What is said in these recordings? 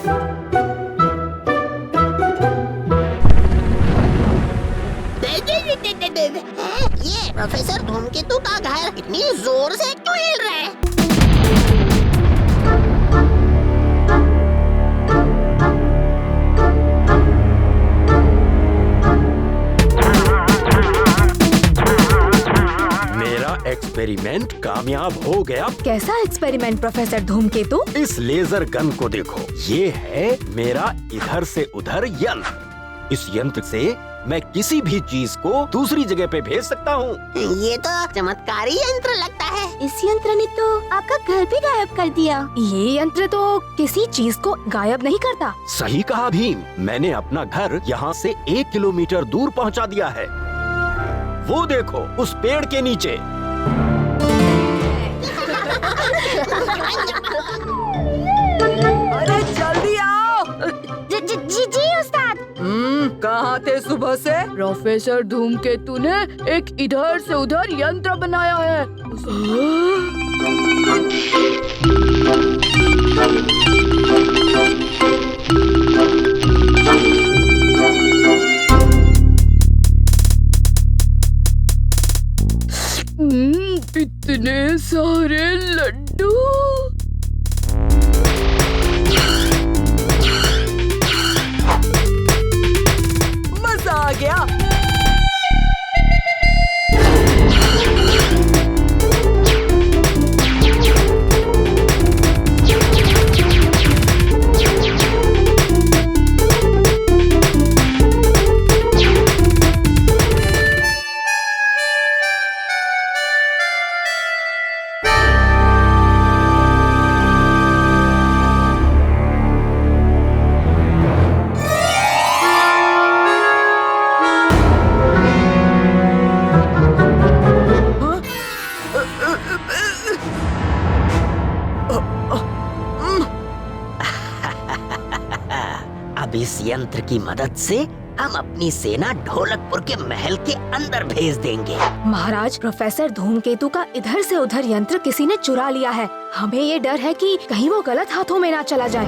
ये प्रोफेसर धूमकेतु का घर इतनी जोर से क्यों हिल रहा है? मेरा एक्सपेरिमेंट कामयाब हो गया। कैसा एक्सपेरिमेंट प्रोफेसर धूमकेतु? इस लेजर गन को देखो, ये है मेरा इधर से उधर यंत्र। इस यंत्र से मैं किसी भी चीज को दूसरी जगह पे भेज सकता हूँ। ये तो चमत्कारी यंत्र लगता है। इस यंत्र ने तो आपका घर भी गायब कर दिया। ये यंत्र तो किसी चीज को गायब नहीं करता। सही कहा भीम, मैंने अपना घर यहाँ से 1 किलोमीटर दूर पहुँचा दिया है। वो देखो उस पेड़ के नीचे। अरे जल्दी आओ। जी उस्ताद। कहाँ थे सुबह से? प्रोफेसर धूमकेतु ने एक इधर से उधर यंत्र बनाया है। इतने सारे लड्डू। मजा आ गया। अब इस यंत्र की मदद से हम अपनी सेना ढोलकपुर के महल के अंदर भेज देंगे। महाराज, प्रोफेसर धूमकेतु का इधर से उधर यंत्र किसी ने चुरा लिया है। हमें ये डर है कि कहीं वो गलत हाथों में ना चला जाए।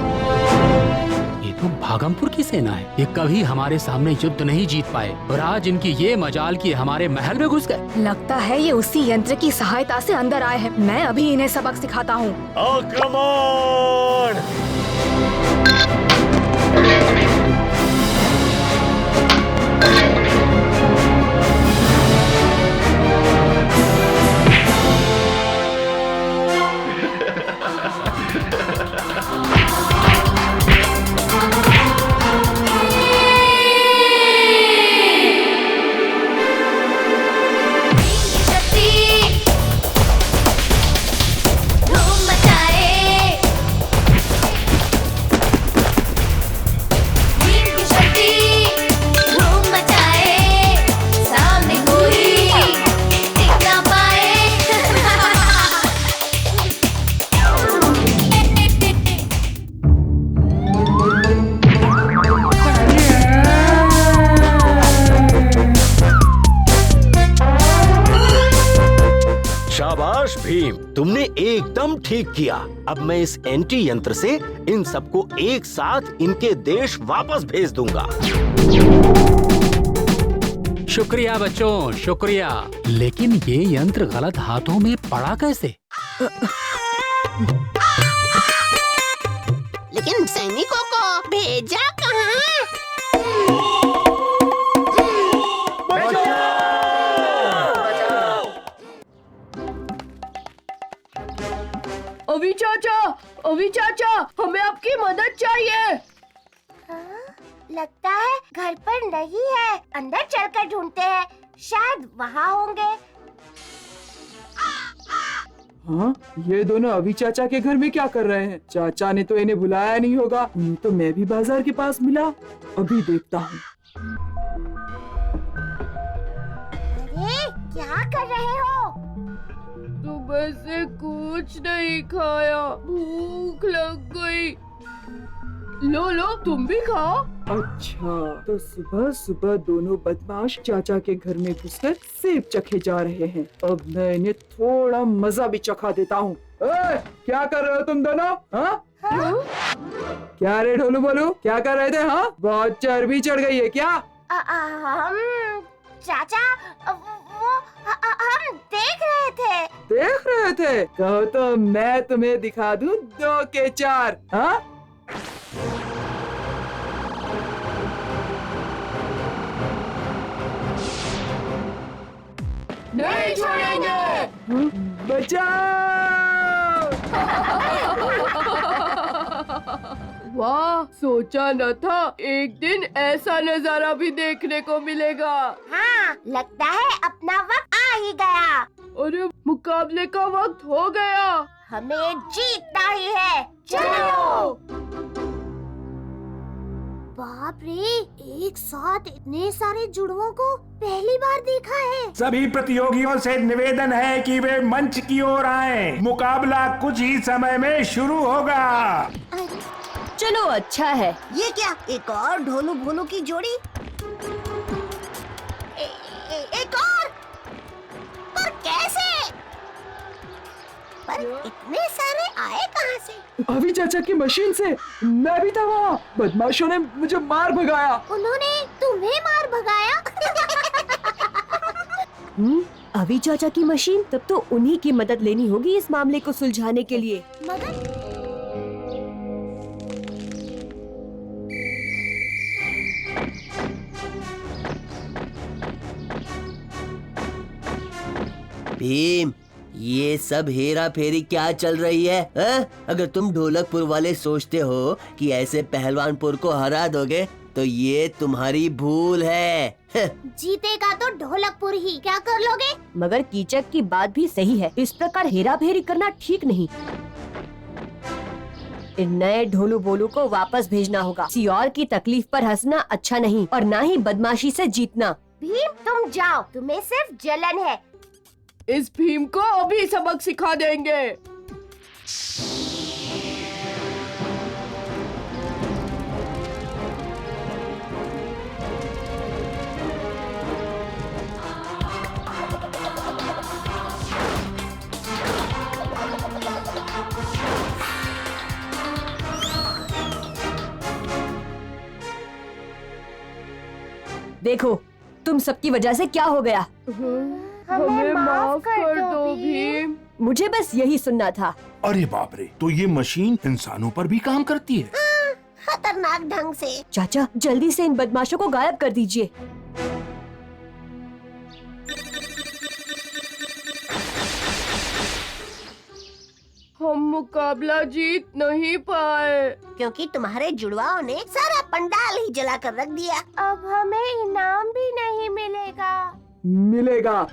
ये तो भागमपुर की सेना है। ये कभी हमारे सामने युद्ध नहीं जीत पाए और आज इनकी ये मजाल कि हमारे महल में घुस गए। लगता है ये उसी यंत्र की सहायता से अंदर आए हैं। मैं अभी इन्हें सबक सिखाता हूँ। आक्रमण! शाबाश भीम, तुमने एकदम ठीक किया। अब मैं इस एंटी यंत्र से इन सबको एक साथ इनके देश वापस भेज दूंगा। शुक्रिया बच्चों, शुक्रिया। लेकिन ये यंत्र गलत हाथों में पड़ा कैसे? लेकिन सैनिकों को भेजा कहाँ? अभी चाचा, हमें आपकी मदद चाहिए। लगता है घर पर नहीं है। अंदर चलकर ढूंढते हैं, शायद वहाँ होंगे। हाँ, ये दोनों अभी चाचा के घर में क्या कर रहे हैं? चाचा ने तो इन्हें बुलाया नहीं होगा। तो मैं भी बाजार के पास मिला, अभी देखता हूँ। अरे क्या कर रहे हो? सुबह से कुछ नहीं खाया, भूख लग गई। लो तुम भी खाओ। अच्छा, तो सुबह सुबह दोनों बदमाश चाचा के घर में घुसकर सेब चखे जा रहे हैं। अब मैं इन्हें थोड़ा मजा भी चखा देता हूँ। ओए, क्या कर रहे हो तुम दोनों? हाँ? क्या रे ढोलू बोलू, क्या कर रहे थे? हाँ, बहुत चर्बी चढ़ गई है क्या? हम चाचा वो हम देख रहे थे। देख रहे थे? कहो तो मैं तुम्हें दिखा दूं 2 के 4। हाँ? नहीं छोड़ेंगे। बचाओ! वाह, सोचा न था एक दिन ऐसा नजारा भी देखने को मिलेगा। हाँ, लगता है अपना वक्त आ ही गया। अरे मुकाबले का वक्त हो गया। हमें जीतना ही है। चलो। बाप रे, एक साथ इतने सारे जुड़वों को पहली बार देखा है। सभी प्रतियोगियों से निवेदन है कि वे मंच की ओर आएं। मुकाबला कुछ ही समय में शुरू होगा। चलो अच्छा है। ये क्या, एक और ढोलू भोलू की जोड़ी? एक और? पर कैसे? पर इतने सारे आए कहाँ से? अभी चाचा की मशीन से। मैं भी था वहाँ। बदमाशों ने मुझे मार भगाया। उन्होंने तुम्हें मार भगाया? अभी चाचा की मशीन, तब तो उन्हीं की मदद लेनी होगी इस मामले को सुलझाने के लिए। मदद? भीम, ये सब हेरा फेरी क्या चल रही है? अगर तुम ढोलकपुर वाले सोचते हो कि ऐसे पहलवानपुर को हरा दोगे तो ये तुम्हारी भूल है। जीतेगा तो ढोलकपुर ही, क्या कर लोगे? मगर कीचक की बात भी सही है, इस प्रकार हेरा फेरी करना ठीक नहीं। इन नए ढोलू बोलू को वापस भेजना होगा। किसी और की तकलीफ पर हंसना अच्छा नहीं, और ना ही बदमाशी से जीतना। भीम तुम जाओ, तुम्हें सिर्फ जलन है। इस भीम को अभी सबक सिखा देंगे। देखो, तुम सबकी वजह से क्या हो गया। हमें माफ कर दो भीम। मुझे बस यही सुनना था। अरे बाप रे, तो ये मशीन इंसानों पर भी काम करती है? खतरनाक ढंग से। चाचा, जल्दी से इन बदमाशों को गायब कर दीजिए। हम मुकाबला जीत नहीं पाए क्योंकि तुम्हारे जुड़वाओं ने सारा पंडाल ही जला कर रख दिया। अब हमें इनाम भी नहीं मिलेगा। मिलेगा,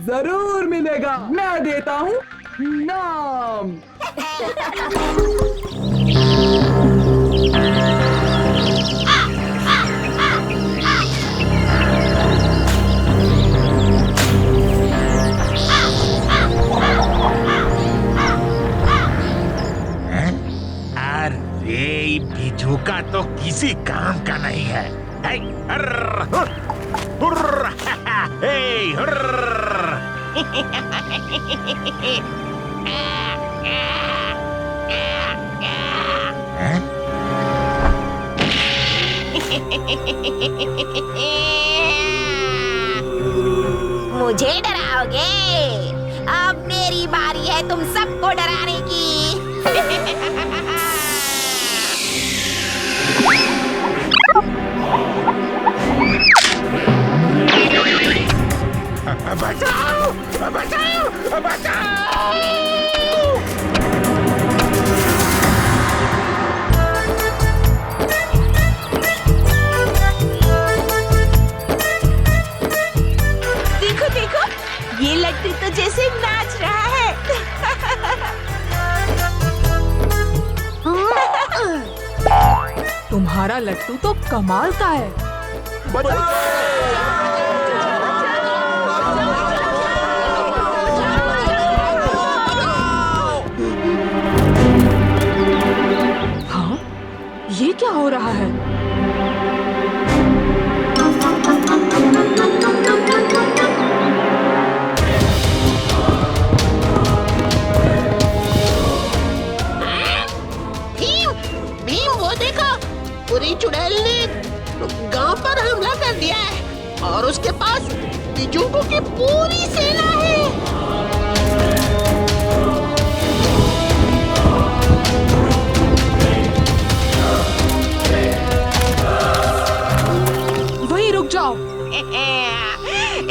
जरूर मिलेगा। मैं देता हूँ नाम। अरे बिजू का तो किसी काम का नहीं है। हे, अर्र, हुर, हुर, हे, हुर। मुझे डराओगे? अब मेरी बारी है तुम सबको डराने की। बचाओ! बचाओ! बचाओ! देखो देखो, ये लट्टू तो जैसे नाच रहा है। तुम्हारा लट्टू तो कमाल का है। हाँ, ये क्या हो रहा है? चोरी चुड़ैल ने गांव पर हमला कर दिया है और उसके पास बिजुकों की पूरी सेना है। वहीं रुक जाओ।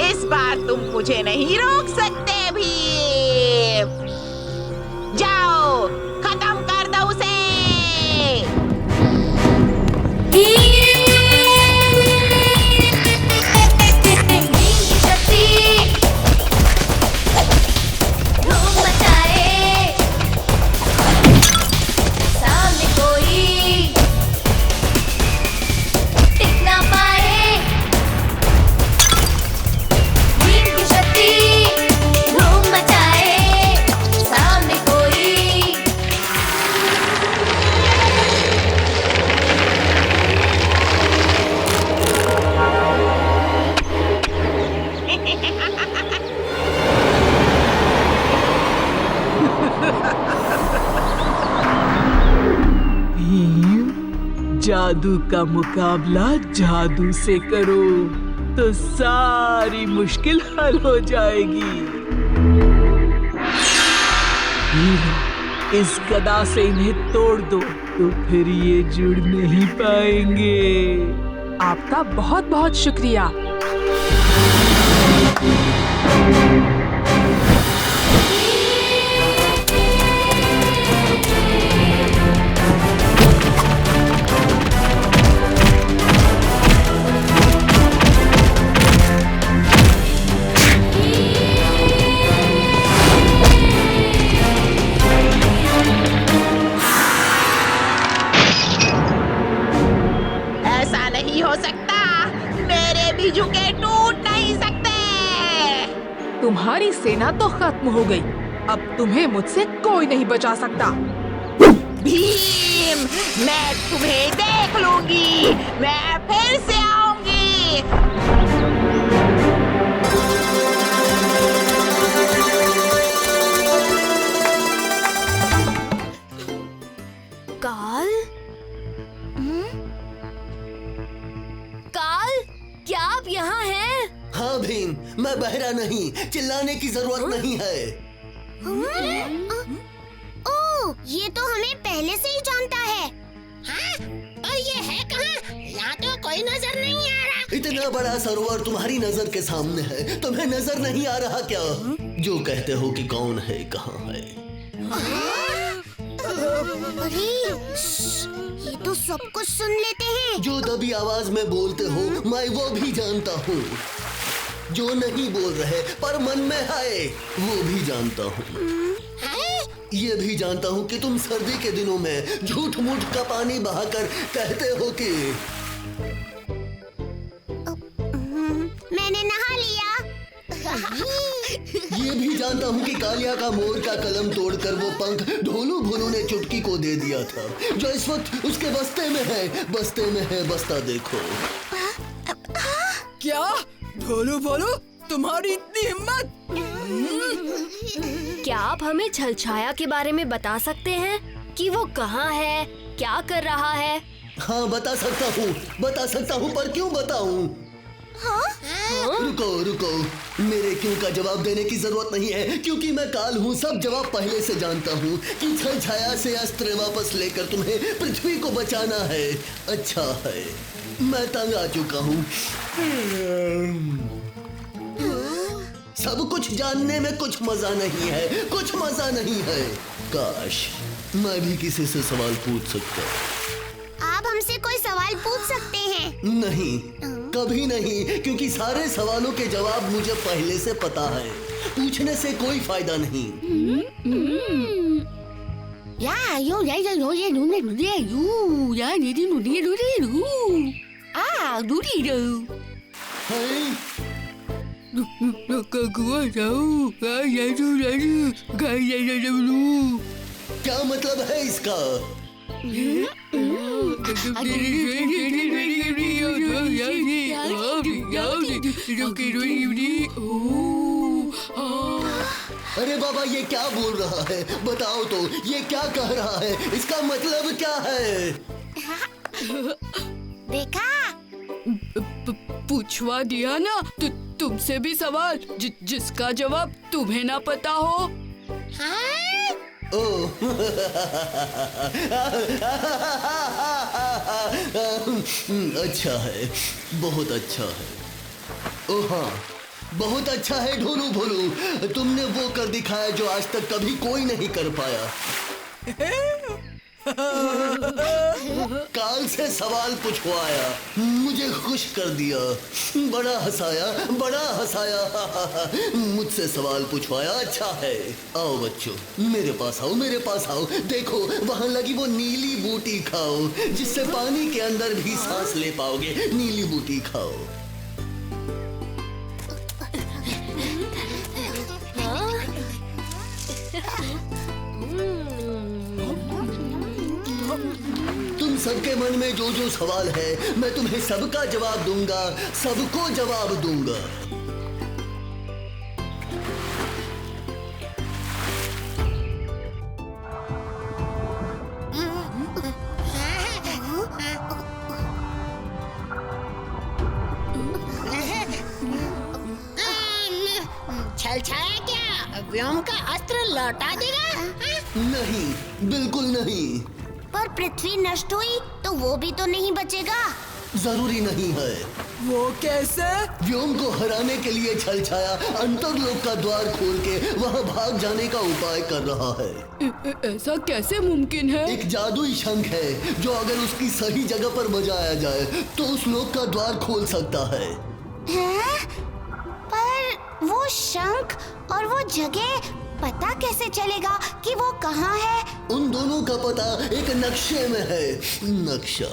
इस बार तुम मुझे नहीं रोक सकते भी। जाओ, खत्म कर दो उसे। जादू का मुकाबला जादू से करो तो सारी मुश्किल हल हो जाएगी। इस गदा से इन्हें तोड़ दो तो फिर ये जुड़ नहीं पाएंगे। आपका बहुत बहुत शुक्रिया। तुम्हारी सेना तो खत्म हो गई, अब तुम्हें मुझसे कोई नहीं बचा सकता। भीम, मैं तुम्हें देख लूंगी, मैं फिर से आऊंगी। काल? काल, क्या आप यहाँ हैं? हाँ भीम, मैं बहरा नहीं, चिल्लाने की जरूरत नहीं है। ओह, ये तो हमें पहले से ही जानता है। हाँ? और ये है कहाँ? यहाँ तो कोई नजर नहीं आ रहा। इतना बड़ा सरोवर तुम्हारी नजर के सामने है, तुम्हें नजर नहीं आ रहा क्या? जो कहते हो कि कौन है, कहाँ है? अरे, ये तो सब कुछ सुन लेते हैं। जो दबी आवाज में बोलते हो, मैं वो भी जानता हूँ। जो नहीं बोल रहे पर मन में है, वो भी जानता हूँ। ये भी जानता हूँ कि तुम सर्दी के दिनों में झूठ मूठ का पानी बहाकर कहते हो कि मैंने नहा लिया। ये भी जानता हूँ कि कालिया का मोर का कलम तोड़कर वो पंख ढोलू भोलू ने चुटकी को दे दिया था, जो इस वक्त उसके बस्ते में है। बस्ते में है, बस्ता देखो। क्या ढोलू भोलू, तुम्हारी इतनी हिम्मत? क्या आप हमें छलछाया के बारे में बता सकते हैं कि वो कहाँ है, क्या कर रहा है? हाँ बता सकता हूँ, पर क्यों बताऊँ? रुको, मेरे क्यों का जवाब देने की जरूरत नहीं है, क्योंकि मैं काल हूँ। सब जवाब पहले से जानता हूँ कि छलछाया से अस्त्र वापस लेकर तुम्हें पृथ्वी को बचाना है। अच्छा है, मैं तंग आ चुका हूँ। सब कुछ जानने में कुछ मजा नहीं है। काश मैं भी किसी से सवाल पूछ सकता। आप हमसे कोई सवाल पूछ सकते हैं? नहीं, कभी नहीं, क्योंकि सारे सवालों के जवाब मुझे पहले से पता है। पूछने से कोई फायदा नहीं। क्या मतलब है इसका? अरे बाबा, ये क्या बोल रहा है? बताओ तो, ये क्या कह रहा है? इसका मतलब क्या है? देखा? पूछवा दिया ना तुमसे भी सवाल जिसका जवाब तुम्हें ना पता हो। हाँ? अच्छा है, बहुत अच्छा है। ओ हाँ, बहुत अच्छा है ढोलू भोलू, तुमने वो कर दिखाया जो आज तक कभी कोई नहीं कर पाया। काल से सवाल पूछवाया, मुझे खुश कर दिया, बड़ा हंसाया, बड़ा हंसाया। मुझसे सवाल पूछवाया, अच्छा है। आओ बच्चों, मेरे पास आओ, मेरे पास आओ। देखो वहां लगी वो नीली बूटी खाओ, जिससे पानी के अंदर भी सांस ले पाओगे। नीली बूटी खाओ। तुम सबके मन में जो जो सवाल है, मैं तुम्हें सबका जवाब दूंगा, सबको जवाब दूंगा। छलछाया क्या व्योम का अस्त्र लौटा देगा? नहीं, बिल्कुल नहीं। पर पृथ्वी नष्ट हुई तो वो भी तो नहीं बचेगा। जरूरी नहीं है। वो कैसे? व्योम को हराने के लिए छलछाया अंतरलोक का द्वार खोल के वहाँ भाग जाने का उपाय कर रहा है। ऐसा कैसे मुमकिन है? एक जादुई शंख है जो अगर उसकी सही जगह पर बजाया जाए तो उस लोक का द्वार खोल सकता है। पर वो शंख और वो जगह पता कैसे चलेगा कि वो कहाँ है? उन दोनों का पता एक नक्शे में है। नक्शा।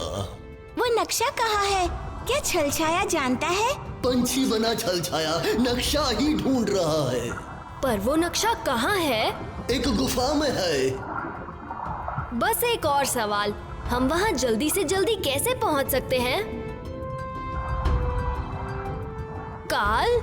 वो नक्शा कहाँ है? क्या छलछाया जानता है? पंछी बना छलछाया नक्शा ही ढूंढ रहा है। पर वो नक्शा कहाँ है? एक गुफा में है। बस एक और सवाल, हम वहाँ जल्दी से जल्दी कैसे पहुँच सकते हैं? काल?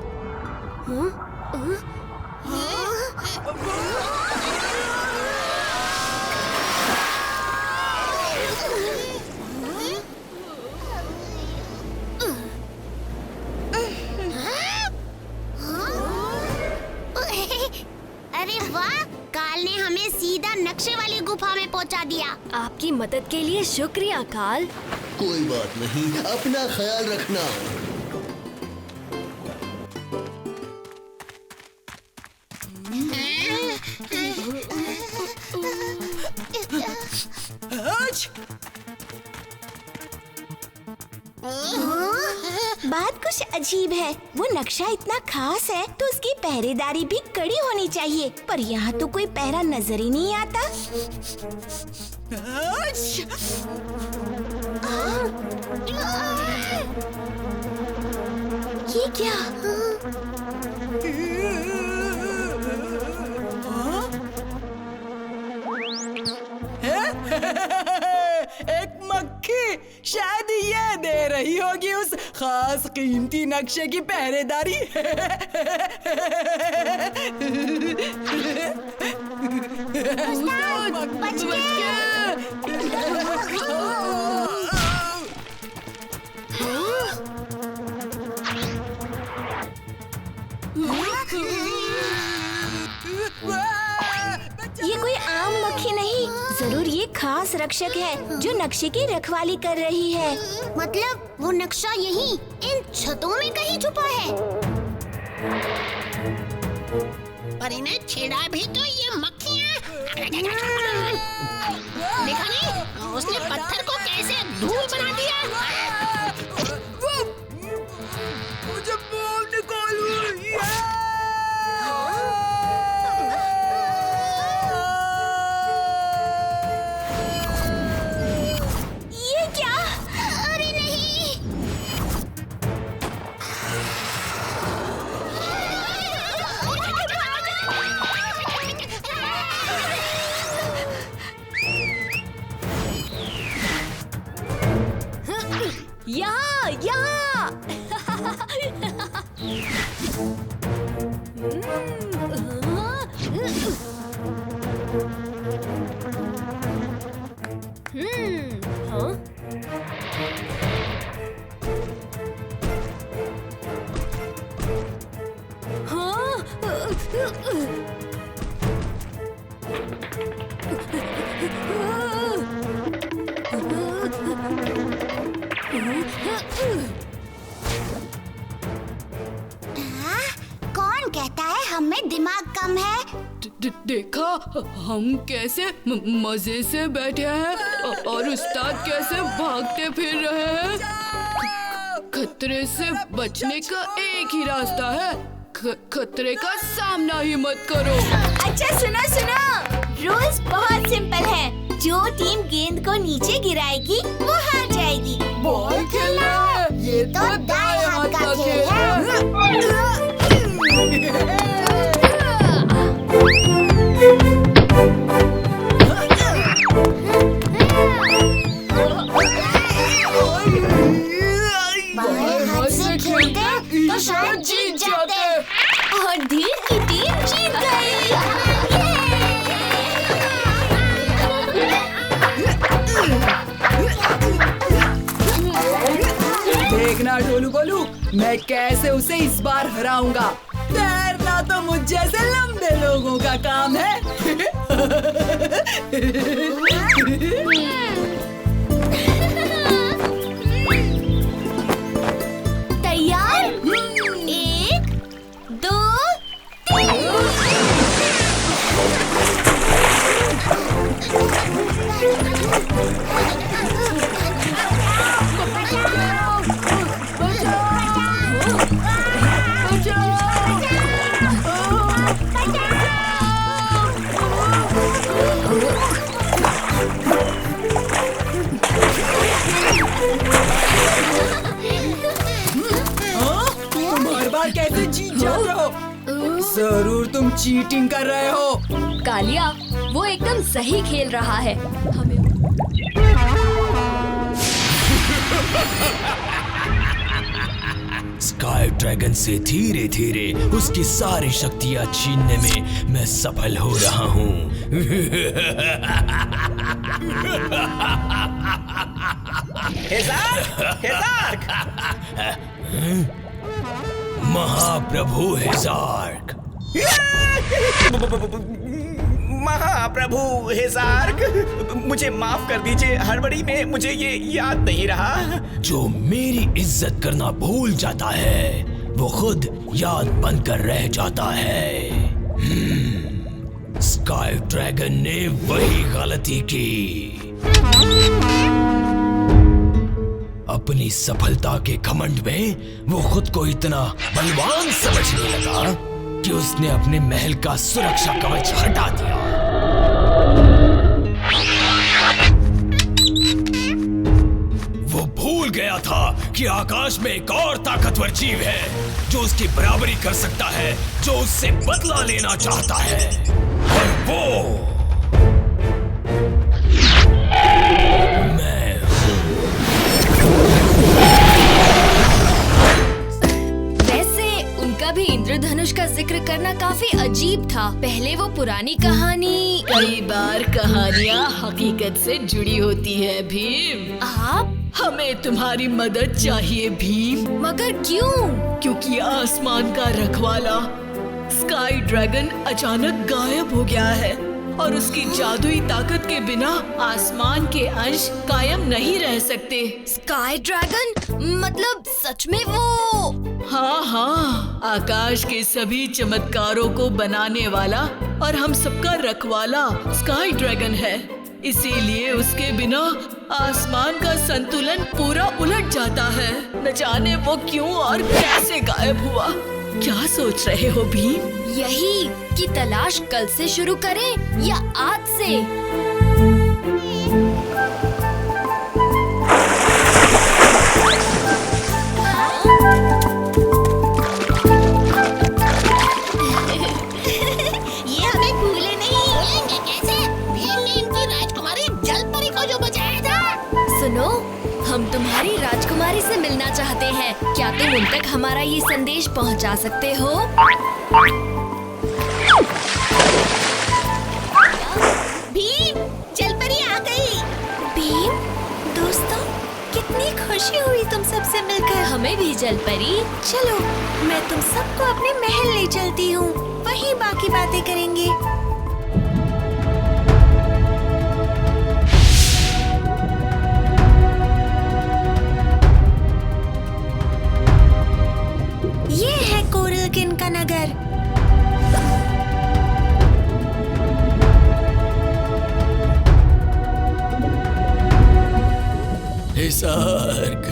अरे वाह, काल ने हमें सीधा नक्शे वाली गुफा में पहुंचा दिया। आपकी मदद के लिए शुक्रिया काल। कोई बात नहीं, अपना ख्याल रखना। बात कुछ अजीब है। वो नक्शा इतना खास है तो उसकी पहरेदारी भी कड़ी होनी चाहिए, पर यहाँ तो कोई पहरा नजर ही नहीं आता। ये क्या? एक मक्खी, शायद ये दे रही होगी उस खास कीमती नक्शे की पहरेदारी। बच गया। ये कोई आम मक्खी नहीं, जरूर ये खास रक्षक है जो नक्शे की रखवाली कर रही है। मतलब वो नक्शा यहीं इन छतों में कहीं छुपा है। पर इन्हें छेड़ा भी तो ये मक्खियाँ। देखा नहीं, उसने पत्थर को कैसे धूल बना दिया। मुझे बाहर निकालो। हाँ? कौन कहता है हम में दिमाग कम है? देखा हम कैसे मजे से बैठे हैं और उस्ताद कैसे भागते फिर रहे हैं। खतरे से बचने का एक ही रास्ता है, खतरे का सामना ही मत करो। अच्छा सुनो सुनो, रूल्स बहुत सिंपल है। जो टीम गेंद को नीचे गिराएगी वो हार जाएगी। बॉल खेलना है, ये तो दाएं हाथ का खेल है। बाएं हाथ से खेलते तो शायद जीत जाते और धीर की टीम जीत गई। देखना ढोलू बोलू, मैं कैसे उसे इस बार हराऊंगा। तैरना तो मुझ जैसे लंबे लोगों का काम है। तैयार? 1, 2, 3। कैसे जीत जाते हो? जरूर तुम चीटिंग कर रहे हो। कालिया, वो एकदम सही खेल रहा है। हमें स्काई ड्रैगन से धीरे धीरे उसकी सारी शक्तियां छीनने में मैं सफल हो रहा हूँ। महाप्रभु हेजार्क। महाप्रभु हेजार्क, मुझे माफ कर दीजिए, हड़बड़ी में मुझे ये याद नहीं रहा। जो मेरी इज्जत करना भूल जाता है वो खुद याद बनकर रह जाता है। स्काई ड्रैगन ने वही गलती की। अपनी सफलता के घमंड में वो खुद को इतना बलवान समझने लगा कि उसने अपने महल का सुरक्षा कवच हटा दिया। वो भूल गया था कि आकाश में एक और ताकतवर जीव है जो उसकी बराबरी कर सकता है, जो उससे बदला लेना चाहता है, और वो भी इंद्रधनुष का जिक्र करना काफी अजीब था। पहले वो पुरानी कहानी। कई बार कहानियाँ हकीकत से जुड़ी होती है भीम। आप? हमें तुम्हारी मदद चाहिए भीम। मगर क्यों? क्योंकि आसमान का रखवाला स्काई ड्रैगन अचानक गायब हो गया है और उसकी जादुई ताकत के बिना आसमान के अंश कायम नहीं रह सकते। Sky dragon? मतलब सच में वो? हाँ हाँ, आकाश के सभी चमत्कारों को बनाने वाला और हम सबका रखवाला स्काई ड्रैगन है। इसीलिए उसके बिना आसमान का संतुलन पूरा उलट जाता है। न जाने वो क्यों और कैसे गायब हुआ। क्या सोच रहे हो भीम? यही कि तलाश कल से शुरू करें या आज से? ये हमें भूले नहीं। भूलेंगे कैसे? भीम ने इनकी राजकुमारी जलपरी को जो बचाया था। सुनो, हम तुम्हारी राजकुमारी से मिलना चाहते हैं। क्या तुम उन तक हमारा ये संदेश पहुंचा सकते हो? भीम, जलपरी आ गई। भीम, दोस्तों, कितनी खुशी हुई तुम सबसे मिलकर। हमें भी जल परी। चलो मैं तुम सबको अपने महल ले चलती हूँ, वहीं बाकी बातें करेंगे। ये है कोरल किन का नगर। हिसार्क,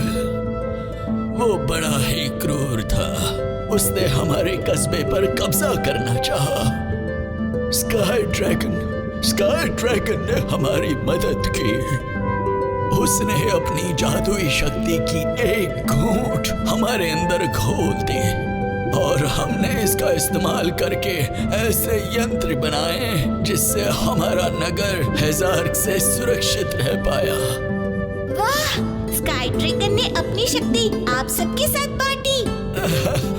वो बड़ा ही क्रूर था। उसने हमारे कस्बे पर कब्जा करना चाहा। स्काई ड्रैगन ने हमारी मदद की। उसने अपनी जादुई शक्ति की एक घूंट हमारे अंदर घोल दी और हमने इसका इस्तेमाल करके ऐसे यंत्र बनाए जिससे हमारा नगर हिसार्क से सुरक्षित रह पाया। वाह! स्काई ड्रैगन ने अपनी शक्ति आप सबके साथ बांटी।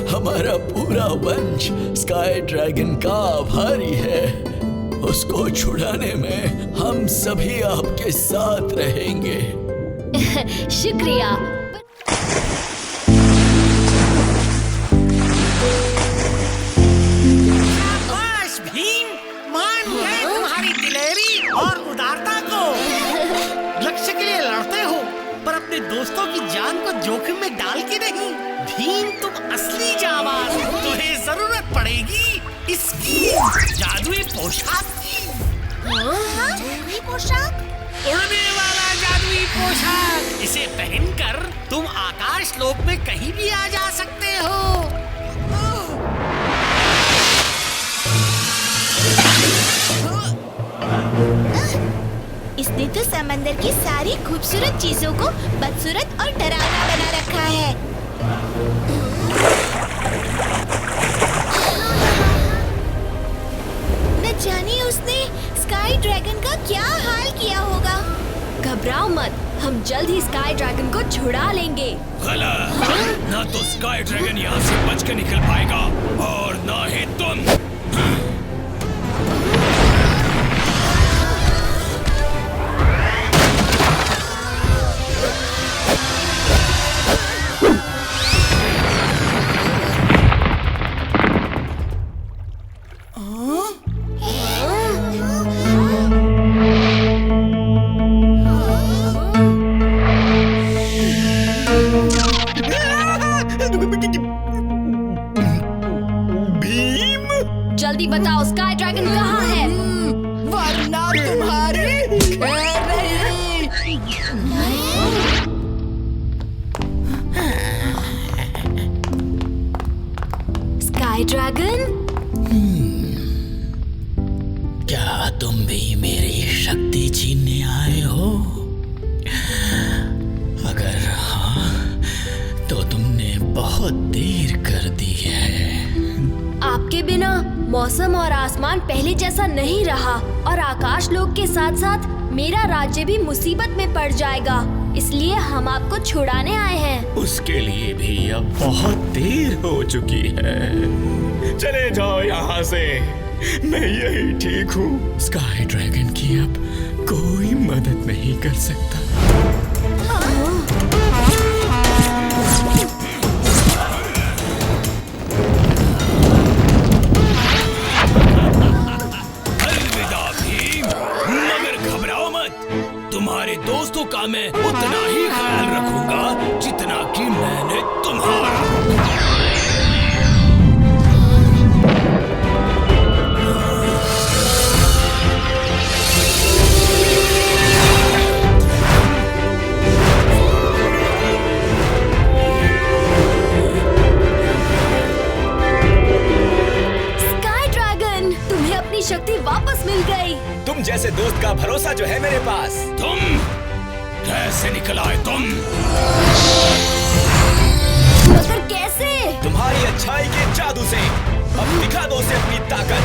हमारा पूरा वंश स्काई ड्रैगन का आभारी है। उसको छुड़ाने में हम सभी आपके साथ रहेंगे। शुक्रिया। शाबाश भीम, मान गए तुम्हारी दिलेरी और उदारता को। लक्ष्य के लिए लड़ते हो पर अपने दोस्तों की जान को जोखिम में डाल के नहीं। भीम, तुम असली जाबाज। तुम्हें जरूरत पड़ेगी इसकी जादुई पोशाक की। जादुई पोशाक? उड़ने वाला जादुई पोशाक। इसे पहनकर तुम आकाश लोक में कहीं भी आ जा सकते हो। इसने तो समंदर की सारी खूबसूरत चीजों को बदसूरत और डरावना बना रखा है। न जाने उसने स्काई ड्रैगन का क्या हाल किया होगा। घबराओ मत, हम जल्द ही स्काई ड्रैगन को छुड़ा लेंगे। गलत। ना तो स्काई ड्रैगन यहाँ से बच के निकल पाएगा और ना ही तुम। जल्दी बताओ स्काई ड्रैगन कहाँ है? वरना तुम्हारी खैर नहीं। स्काई ड्रैगन, क्या तुम भी मेरी शक्ति छीनने आए हो? अगर हाँ तो तुमने बहुत देर कर दी है। आपके बिना मौसम और आसमान पहले जैसा नहीं रहा और आकाश लोक के साथ साथ मेरा राज्य भी मुसीबत में पड़ जाएगा। इसलिए हम आपको छुड़ाने आए हैं। उसके लिए भी अब बहुत देर हो चुकी है। चले जाओ यहाँ से, मैं यही ठीक हूँ। स्काई ड्रैगन की अब कोई मदद नहीं कर सकता। तुम्हारे दोस्तों का मैं उतना ही ख्याल रखूंगा जितना कि मैंने तुम्हारा। स्काई ड्रैगन, तुम्हें अपनी शक्ति वापस मिल गई। तुम जैसे दोस्त का भरोसा जो है मेरे पास। तुम कैसे निकल आए तुम? मगर कैसे? तुम्हारी अच्छाई के जादू से। अब दिखा दो उसे अपनी ताकत।